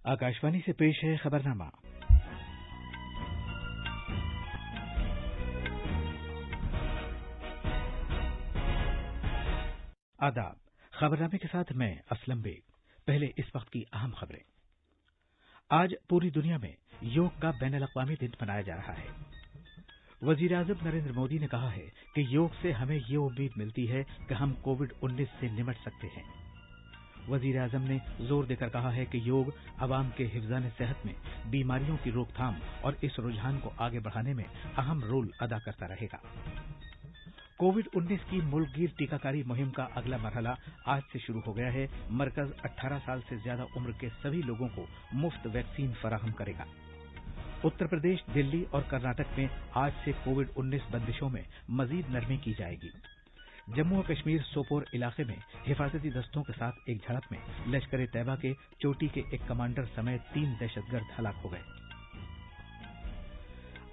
आकाशवाणी से पेश है खबरनामा। आदाब। खबरनामे के साथ मैं असलम बेग। पहले इस वक्त की अहम खबरें। आज पूरी दुनिया में योग का बैनुल-अक़वामी दिन मनाया जा रहा है। वज़ीर-ए-आज़म नरेंद्र मोदी ने कहा है कि योग से हमें ये उम्मीद मिलती है कि हम कोविड-19 से निपट सकते हैं। वज़ीर-ए-आज़म ने जोर देकर कहा है कि योग अवाम के हिफ़्ज़ान सेहत में बीमारियों की रोकथाम और इस रुझान को आगे बढ़ाने में अहम रोल अदा करता रहेगा। कोविड-19 की मुल्कगीर टीकाकारी मुहिम का अगला मरहला आज से शुरू हो गया है। मरकज 18 साल से ज्यादा उम्र के सभी लोगों को मुफ्त वैक्सीन फराहम करेगा। उत्तर प्रदेश, दिल्ली और कर्नाटक में आज से कोविड-19 बंदिशों में मजीद नरमी की जाएगी। जम्मू और कश्मीर सोपोर इलाके में हिफाजती दस्तों के साथ एक झड़प में लश्कर-ए-तैयबा के चोटी के एक कमांडर समेत 3 दहशतगर्द हलाक हो गए।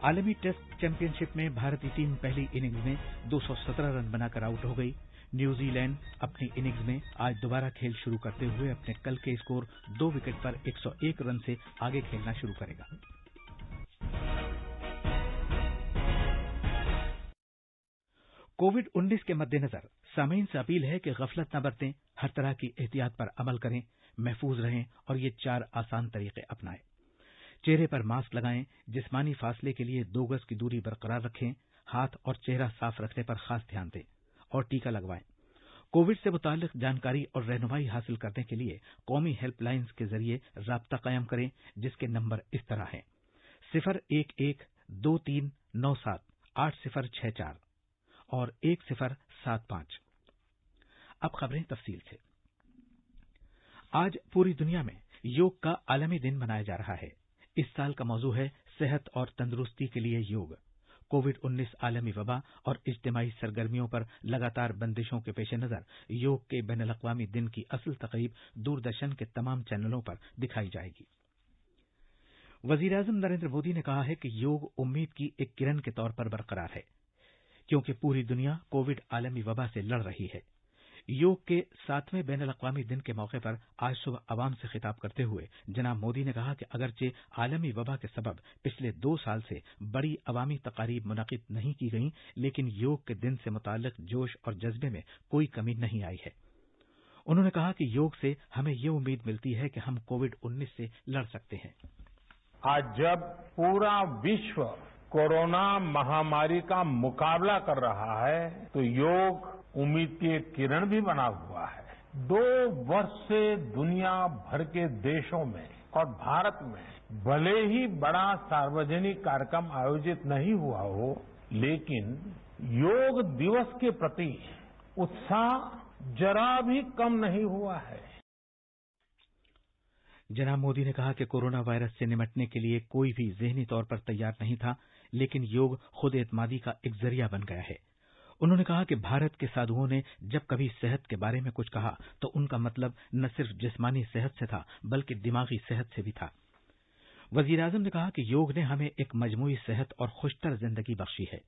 आलमी टेस्ट चैंपियनशिप में भारतीय टीम पहली इनिंग्स में 217 रन बनाकर आउट हो गई। न्यूजीलैंड अपनी इनिंग्स में आज दोबारा खेल शुरू करते हुए अपने कल के स्कोर 2 विकेट पर 101 रन से आगे खेलना शुरू करेगा। कोविड-19 के मद्देनजर सामीन से अपील है कि गफलत न बरतें, हर तरह की एहतियात पर अमल करें, महफूज रहें और ये 4 आसान तरीके अपनाएं। चेहरे पर मास्क लगाएं, जिस्मानी फासले के लिए 2 गज की दूरी बरकरार रखें, हाथ और चेहरा साफ रखने पर खास ध्यान दें और टीका लगवाएं। कोविड से मुताल्लिक जानकारी और रहनुमाई हासिल करने के लिए कौमी हेल्पलाइंस के जरिए राब्ता कायम करें, जिसके नंबर इस तरह हैं 011-2397-8064 और 1075। अब खबरें तफसील से। आज पूरी दुनिया में योग का आलमी दिन मनाया जा रहा है। इस साल का मौजू है सेहत और तंदुरुस्ती के लिए योग। कोविड-19 आलमी वबा और इज्तिमाई सरगर्मियों पर लगातार बंदिशों के पेश नजर योग के बैनुल-अक़वामी दिन की असल तक़रीब दूरदर्शन के तमाम चैनलों पर दिखाई जाएगी। वज़ीर-ए-आज़म नरेंद्र मोदी ने कहा है कि योग उम्मीद की एक किरण के तौर पर बरकरार है, क्योंकि पूरी दुनिया कोविड आलमी वबा से लड़ रही है। योग के 7वें बैनुल-अक़वामी दिन के मौके पर आज सुबह अवाम से खिताब करते हुए जनाब मोदी ने कहा कि अगरचे आलमी वबा के सबब पिछले 2 साल से बड़ी अवामी तकारीब मुनक़िद नहीं की गईं, लेकिन योग के दिन से मुताल्लिक़ जोश और जज्बे में कोई कमी नहीं आई है। उन्होंने कहा कि योग से हमें ये उम्मीद मिलती है कि हम कोविड-19 से लड़ सकते हैं। आज जब पूरा विश्व कोरोना महामारी का मुकाबला कर रहा है, तो योग उम्मीद की एक किरण भी बना हुआ है। 2 वर्ष से दुनिया भर के देशों में और भारत में भले ही बड़ा सार्वजनिक कार्यक्रम आयोजित नहीं हुआ हो, लेकिन योग दिवस के प्रति उत्साह जरा भी कम नहीं हुआ है। जनाब मोदी ने कहा कि कोरोना वायरस से निपटने के लिए कोई भी ज़हनी तौर पर तैयार नहीं था, लेकिन योग खुद एतमादी का एक जरिया बन गया है। उन्होंने कहा कि भारत के साधुओं ने जब कभी सेहत के बारे में कुछ कहा तो उनका मतलब न सिर्फ जिस्मानी सेहत से था, बल्कि दिमागी सेहत से भी था। वज़ीर-ए-आज़म ने कहा कि योग ने हमें एक मजमूई सेहत और खुशतर जिंदगी बख्शी है।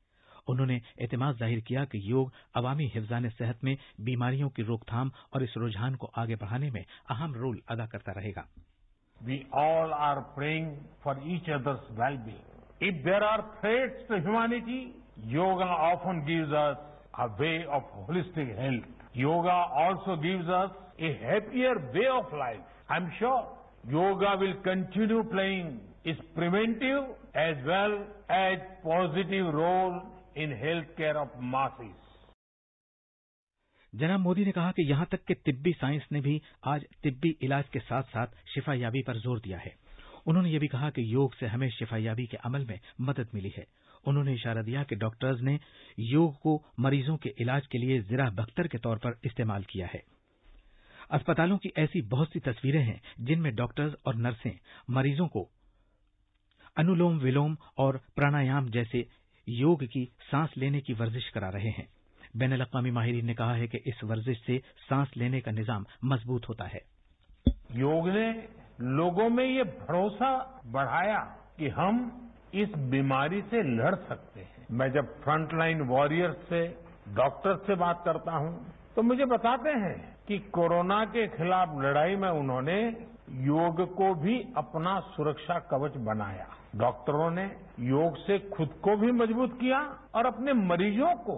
उन्होंने एतमाद जाहिर किया कि योग अवामी हिफ़्ज़ान सेहत में बीमारियों की रोकथाम और इस रुझान को आगे बढ़ाने में अहम रोल अदा करता रहेगा। We all are praying for each other's well-being. If there are threats to humanity, yoga often gives us a way of holistic health. Yoga also gives us a happier way of life. I'm sure yoga will continue playing its preventive as well as positive role in healthcare of masses. जनाब मोदी ने कहा कि यहां तक कि तिब्बी science ने भी आज तिब्बी इलाज के साथ साथ शिफायाबी पर जोर दिया है। उन्होंने ये भी कहा कि योग से हमें शिफायाबी के अमल में मदद मिली है। उन्होंने इशारा दिया कि डॉक्टर्स ने योग को मरीजों के इलाज के लिए ज़रा बख्तर के तौर पर इस्तेमाल किया है। अस्पतालों की ऐसी बहुत सी तस्वीरें हैं जिनमें डॉक्टर्स और नर्सें मरीजों को अनुलोम विलोम और प्राणायाम जैसे योग की सांस लेने की वर्जिश करा रहे हैं। बैनुल-अक़वामी माहिरीन ने कहा है कि इस वर्जिश से सांस लेने का निजाम मजबूत होता है। योग ने लोगों में ये भरोसा बढ़ाया कि हम इस बीमारी से लड़ सकते हैं। मैं जब फ्रंटलाइन वॉरियर्स से, डॉक्टर से बात करता हूं, तो मुझे बताते हैं कि कोरोना के खिलाफ लड़ाई में उन्होंने योग को भी अपना सुरक्षा कवच बनाया। डॉक्टरों ने योग से खुद को भी मजबूत किया और अपने मरीजों को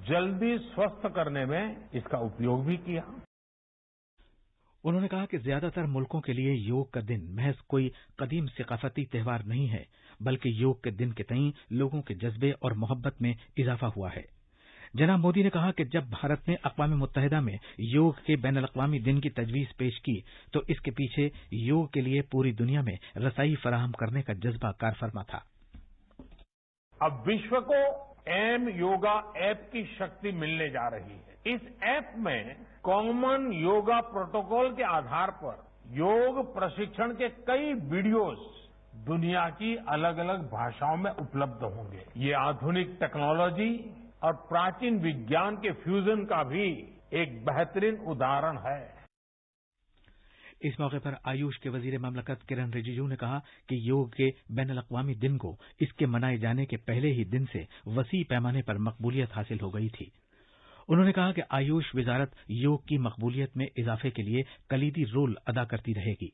जल्दी स्वस्थ करने में इसका उपयोग भी किया। उन्होंने कहा कि ज्यादातर मुल्कों के लिए योग का दिन महज कोई कदीम सकाफती त्योहार नहीं है, बल्कि योग के दिन के तईं लोगों के जज्बे और मोहब्बत में इजाफा हुआ है। जनाब मोदी ने कहा कि जब भारत ने अक़वाम मुत्तहिदा में योग के बैनुल अक़वामी दिन की तजवीज पेश की तो इसके पीछे योग के लिए पूरी दुनिया में रसाई फराहम करने का जज्बा कारफरमा था। अब विश्व को एम योगा ऐप की शक्ति मिलने जा रही है। इस ऐप में कॉमन योगा प्रोटोकॉल के आधार पर योग प्रशिक्षण के कई वीडियोस दुनिया की अलग अलग भाषाओं में उपलब्ध होंगे। ये आधुनिक टेक्नोलॉजी और प्राचीन विज्ञान के फ्यूजन का भी एक बेहतरीन उदाहरण है। इस मौके पर आयुष के वजीर ममलकत किरण रिजिजू ने कहा कि योग के बैनुल अक़वामी दिन को इसके मनाए जाने के पहले ही दिन से वसी पैमाने पर मकबूलियत हासिल हो गई थी। उन्होंने कहा कि आयुष वजारत योग की मकबूलियत में इजाफे के लिए कलीदी रोल अदा करती रहेगी।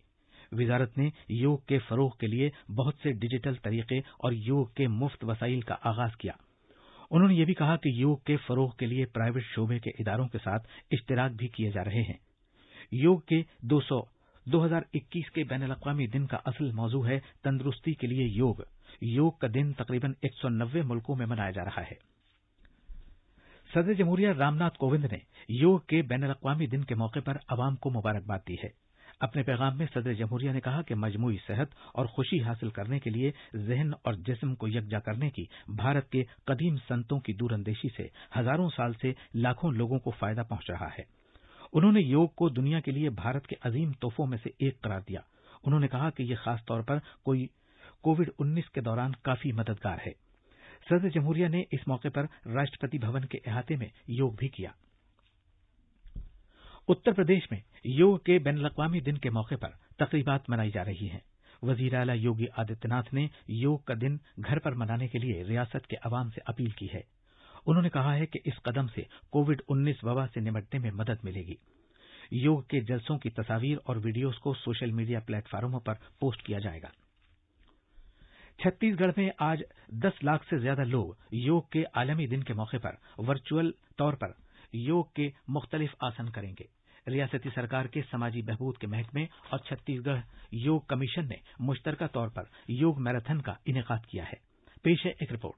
वजारत ने योग के फरोग के लिए बहुत से डिजिटल तरीके और योग के मुफ्त वसाइल का आगाज किया। उन्होंने ये भी कहा कि योग के फरोग के लिए प्राइवेट शोबे के इदारों के साथ इश्तराक भी किए जा रहे हैं। योग के 2021 के बैनुल अक़वामी दिन का असल मौजू है तंदुरुस्ती के लिए योग। योग का दिन तकरीबन 190 मुल्कों में मनाया जा रहा है। सदर जमहूरिया रामनाथ कोविंद ने योग के बैनुल अक़वामी दिन के मौके पर अवाम को मुबारकबाद दी है। अपने पैगाम में सदर जमहूरिया ने कहा कि मजमूई सेहत और खुशी हासिल करने के लिए ज़हन और जिस्म को यकजा करने की भारत के कदीम संतों की दूरअंदेशी से हजारों साल से लाखों लोगों को फायदा पहुंच रहा है। उन्होंने योग को दुनिया के लिए भारत के अजीम तोहफों में से एक करार दिया। उन्होंने कहा कि यह खास तौर पर कोविड-19 के दौरान काफी मददगार है। सदर जमहूरिया ने इस मौके पर राष्ट्रपति भवन के अहाते में योग भी किया। उत्तर प्रदेश में योग के बैनुल अक़वामी दिन के मौके पर तकरीबात मनाई जा रही हैं। वजीर आला योगी आदित्यनाथ ने योग का दिन घर पर मनाने के लिए रियासत के अवाम से अपील की है। उन्होंने कहा है कि इस कदम से कोविड-19 वबा से निपटने में मदद मिलेगी। योग के जलसों की तस्वीर और वीडियोज को सोशल मीडिया प्लेटफार्मों पर पोस्ट किया जाएगा। छत्तीसगढ़ में आज 10 लाख से ज्यादा लोग योग के आलमी दिन के मौके पर वर्चुअल तौर पर योग के मुख्तलिफ आसन करेंगे। रियासती सरकार के समाजी बहबूद के महकमे और छत्तीसगढ़ योग कमीशन ने मुश्तरका तौर पर योग मैराथन का इनेकाद किया है। पेश है एक रिपोर्ट।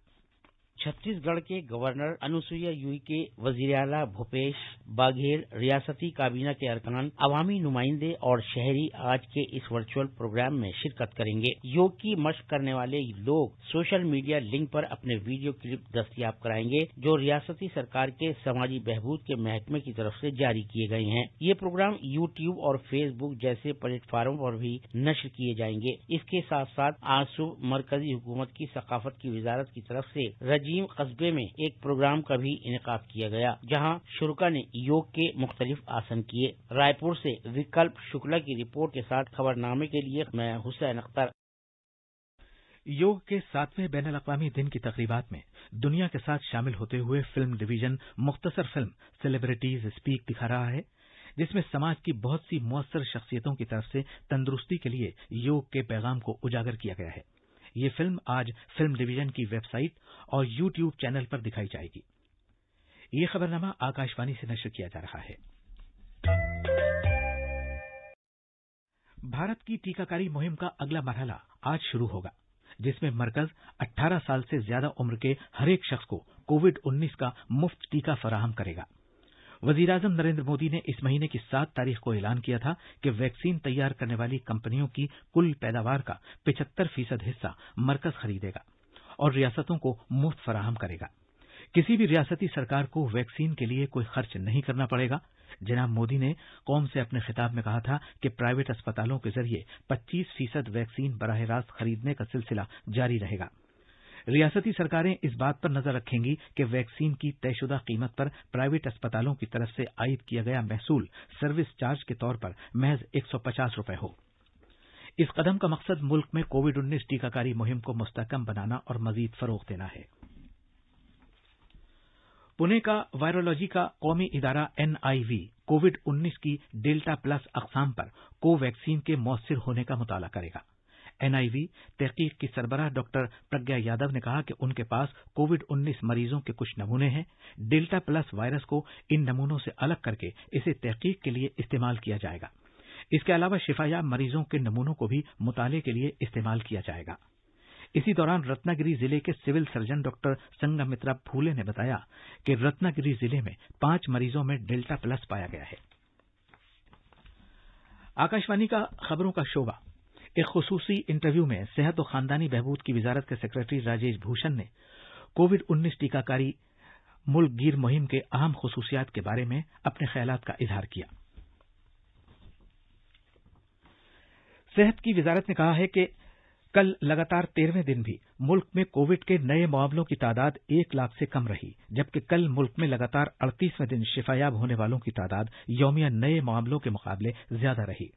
छत्तीसगढ़ के गवर्नर अनुसुईया उइके के वजीर आला भूपेश बाघेल, रियासती काबीना के अरकान, अवामी नुमाइंदे और शहरी आज के इस वर्चुअल प्रोग्राम में शिरकत करेंगे। योग की मशक करने वाले लोग सोशल मीडिया लिंक पर अपने वीडियो क्लिप दस्तयाब कराएंगे, जो रियासती सरकार के समाजी बहबूद के महकमे की तरफ से जारी किए गए हैं। ये प्रोग्राम यूट्यूब और फेसबुक जैसे प्लेटफार्मों पर भी नश्र किए जाएंगे। इसके साथ साथ आज सुबह मरकजी हुकूमत की सकाफत की वजारत की तरफ से रजीम कस्बे में एक प्रोग्राम का भी इनेकाद किया गया, जहां शुरका ने योग के मुख्तलिफ आसन किए। रायपुर से विकल्प शुक्ला की रिपोर्ट के साथ खबरनामे के लिए मैं हुसैन अख्तर। योग के 7वें बैनुल अक़वामी दिन की तकरीबात में दुनिया के साथ शामिल होते हुए फिल्म डिवीजन मुख्तसर फिल्म सेलिब्रिटीज स्पीक दिखा रहा है, जिसमें समाज की बहुत सी मुअस्सर शख्सियतों की तरफ से तंदुरुस्ती के लिए योग के पैगाम को उजागर किया गया है। ये फिल्म आज फिल्म डिवीजन की वेबसाइट और यूट्यूब चैनल पर दिखाई जाएगी। ये खबरनामा आकाशवाणी से नशर किया जा रहा है। भारत की टीकाकारी मुहिम का अगला मरहला आज शुरू होगा, जिसमें मरकज 18 साल से ज्यादा उम्र के हर एक शख्स को कोविड-19 का मुफ्त टीका फराहम करेगा। वजीर-ए-आज़म नरेंद्र मोदी ने इस महीने की 7 तारीख को ऐलान किया था कि वैक्सीन तैयार करने वाली कंपनियों की कुल पैदावार का 75% हिस्सा मरकज खरीदेगा और रियासतों को मुफ्त फराहम करेगा। किसी भी रियासती सरकार को वैक्सीन के लिए कोई खर्च नहीं करना पड़ेगा। जनाब मोदी ने कौम से अपने खिताब में कहा था कि प्राइवेट अस्पतालों के जरिए 25% वैक्सीन बराह रास्त खरीदने का सिलसिला जारी रहेगा। रियासती सरकारें इस बात पर नजर रखेंगी कि वैक्सीन की तयशुदा कीमत पर प्राइवेट अस्पतालों की तरफ से आयद किया गया महसूल सर्विस चार्ज के तौर पर महज 150 रुपए हो। इस कदम का मकसद मुल्क में कोविड-19 टीकाकारी मुहिम को मुस्तहकम बनाना और मजीद फरोग देना है। पुणे का वायरोलॉजी का कौमी इदारा NIV कोविड-19 की डेल्टा प्लस अक़साम पर कोवैक्सीन के मौसर होने का मुताला करेगा। NIV तहकीक की सरबराह डॉक्टर प्रज्ञा यादव ने कहा कि उनके पास कोविड-19 मरीजों के कुछ नमूने हैं। डेल्टा प्लस वायरस को इन नमूनों से अलग करके इसे तहकीक के लिए इस्तेमाल किया जाएगा। इसके अलावा शिफायाब मरीजों के नमूनों को भी मुताले के लिए इस्तेमाल किया जाएगा। इसी दौरान रत्नागिरी जिले के सिविल सर्जन डॉक्टर संघमित्रा फूले ने बताया कि रत्नागिरी जिले में 5 मरीजों में डेल्टा प्लस पाया गया है। आकाशवाणी का खबरों का शोबा एक खुसूसी इंटरव्यू में सेहत और खानदानी बहबूद की वजारत के सेक्रेटरी राजेश भूषण ने कोविड-19 टीकाकारी मुल्कगीर मुहिम के अहम खुसूसियात के बारे में अपने ख्यालात का इजहार किया। सेहत की वजारत ने कहा है कि कल लगातार 13वें दिन भी मुल्क में कोविड के नए मामलों की तादाद 1 लाख से कम रही, जबकि कल मुल्क में लगातार 38वें दिन शिफायाब होने वालों की तादाद यौमिया नए मामलों के मुकाबले ज्यादा रही।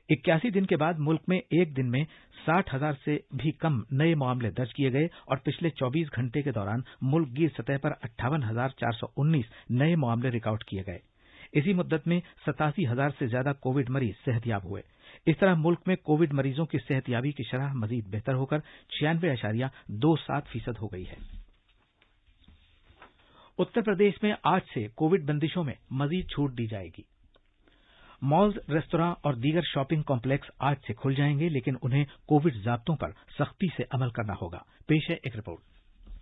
81 दिन के बाद मुल्क में एक दिन में 60,000 से भी कम नए मामले दर्ज किए गए और पिछले 24 घंटे के दौरान मुल्कगीर सतह पर 58,419 नए मामले रिकॉर्ड किए गए। इसी मुद्दत में 87,000 से ज्यादा कोविड मरीज सेहतयाब हुए। इस तरह मुल्क में कोविड मरीजों की सेहतयाबी की शरह मजीद बेहतर होकर 96.27% हो गई है। उत्तर प्रदेश में आज से कोविड बंदिशों में मजीद छूट दी जाएगी। मॉल्स, रेस्तरां और दीगर शॉपिंग कॉम्प्लेक्स आज से खुल जाएंगे, लेकिन उन्हें कोविड ज़ाब्तों पर सख्ती से अमल करना होगा। पेश है एक रिपोर्ट।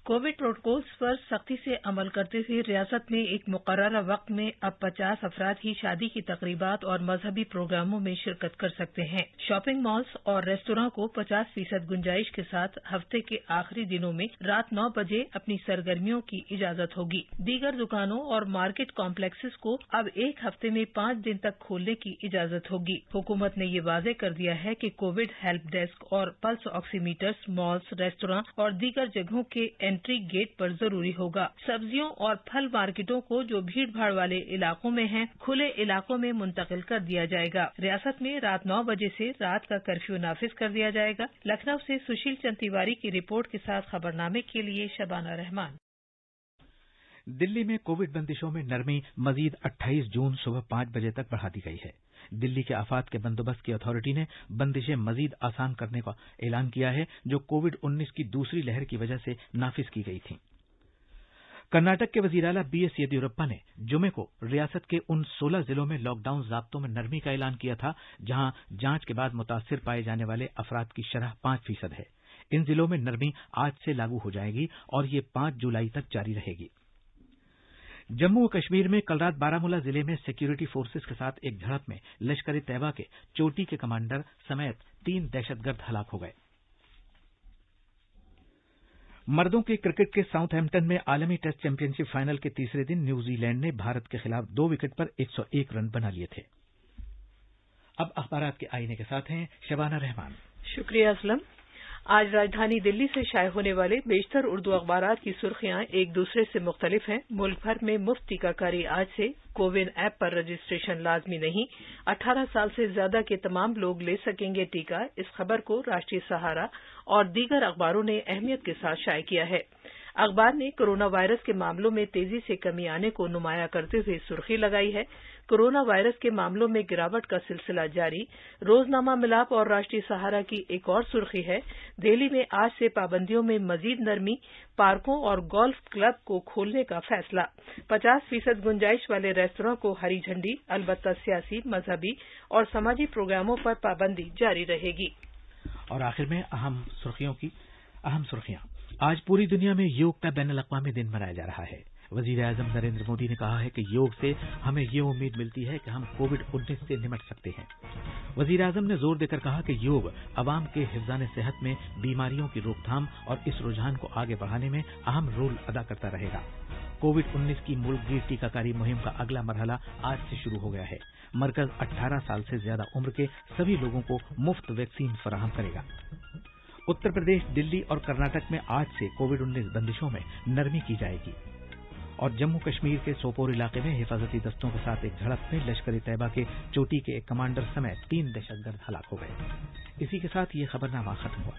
कोविड प्रोटोकॉल्स पर सख्ती से अमल करते हुए रियासत में एक मुकर्ररा वक्त में अब 50 अफराद ही शादी की तकरीबात और मजहबी प्रोग्रामों में शिरकत कर सकते हैं। शॉपिंग मॉल्स और रेस्तरां को 50% गुंजाइश के साथ हफ्ते के आखिरी दिनों में रात 9 बजे अपनी सरगर्मियों की इजाजत होगी। दीगर दुकानों और मार्केट कॉम्प्लेक्सेस को अब एक हफ्ते में 5 दिन तक खोलने की इजाजत होगी। हुकूमत ने ये वाजे कर दिया है कि कोविड हेल्प डेस्क और पल्स ऑक्सीमीटर्स मॉल्स, रेस्तरां और दीगर जगहों के एंट्री गेट पर जरूरी होगा। सब्जियों और फल मार्केटों को जो भीड़ भाड़ वाले इलाकों में हैं, खुले इलाकों में मुंतकिल कर दिया जाएगा। रियासत में रात 9 बजे से रात का कर्फ्यू नाफिज कर दिया जाएगा। लखनऊ से सुशील चंद तिवारी की रिपोर्ट के साथ खबरनामे के लिए शबाना रहमान। दिल्ली में कोविड बंदिशों में नरमी मजीद 28 जून सुबह 5 बजे तक बढ़ा दी गई है। दिल्ली के आफात के बंदोबस्त की अथॉरिटी ने बंदिशें मजीद आसान करने का ऐलान किया है, जो कोविड-19 की दूसरी लहर की वजह से नाफिज की गई थी। कर्नाटक के वजीर आला BS येदियुरप्पा ने जुमे को रियासत के उन 16 जिलों में लॉकडाउन ज़ाब्तों में नरमी का ऐलान किया था, जहां जांच के बाद मुतासिर पाए जाने वाले अफराद की शरह 5% है। इन जिलों में नरमी आज से लागू हो जाएगी और ये 5 जुलाई तक जारी रहेगी। जम्मू और कश्मीर में कल रात बारामूला जिले में सिक्योरिटी फोर्सेस के साथ एक झड़प में लश्कर-ए-तैयबा के चोटी के कमांडर समेत 3 दहशतगर्द हलाक हो गए। मर्दों के क्रिकेट के साउथहैम्पटन में आलमी टेस्ट चैंपियनशिप फाइनल के तीसरे दिन न्यूजीलैंड ने भारत के खिलाफ 2 विकेट पर 101 रन बना लिए थे। अब अखबारात के आईने के साथ हैं शबाना रहमान। शुक्रिया असलम। आज राजधानी दिल्ली से शाये होने वाले बेशतर उर्दू अखबारात की सुर्खियां एक दूसरे से मुख्तलिफ हैं। मुल्क भर में मुफ्त टीकाकारी आज से, कोविन ऐप पर रजिस्ट्रेशन लाजमी नहीं, 18 साल से ज्यादा के तमाम लोग ले सकेंगे टीका। इस खबर को राष्ट्रीय सहारा और दीगर अखबारों ने अहमियत के साथ शाये किया है। अखबार ने कोरोना वायरस के मामलों में तेजी से कमी आने को नुमाया करते हुए सुर्खी लगाई है, कोरोना वायरस के मामलों में गिरावट का सिलसिला जारी। रोजनामा मिलाप और राष्ट्रीय सहारा की एक और सुर्खी है, दिल्ली में आज से पाबंदियों में मजीद नरमी, पार्कों और गोल्फ क्लब को खोलने का फैसला। 50% गुंजाइश वाले रेस्तरां को हरी झंडी, अलबत्ता सियासी, मजहबी और समाजी प्रोग्रामों पर पाबंदी जारी रहेगी। और आखिर में अहम सुर्खियां। आज पूरी दुनिया में योग का बैनुल-अक़वामी दिन मनाया जा रहा है। वज़ीर-ए-आज़म नरेंद्र मोदी ने कहा है कि योग से हमें ये उम्मीद मिलती है कि हम कोविड-19 से निपट सकते हैं। वज़ीर-ए-आज़म ने जोर देकर कहा कि योग अवाम के हिफ़्ज़ान सेहत में बीमारियों की रोकथाम और इस रुझान को आगे बढ़ाने में अहम रोल अदा करता रहेगा। कोविड-19 की मुल्कगीर टीकाकारी मुहिम का अगला मरहला आज से शुरू हो गया है। मरकज 18 साल से ज्यादा उम्र के सभी लोगों को मुफ्त वैक्सीन फराहम करेगा। उत्तर प्रदेश, दिल्ली और कर्नाटक में आज से कोविड-19 बंदिशों में नरमी की जाएगी। और जम्मू कश्मीर के सोपोर इलाके में हिफाजती दस्तों के साथ एक झड़प में लश्कर-ए-तैयबा के चोटी के एक कमांडर समेत 3 दहशतगर्द हलाक हो गए। इसी के साथ ये खबरनामा खत्म हुआ।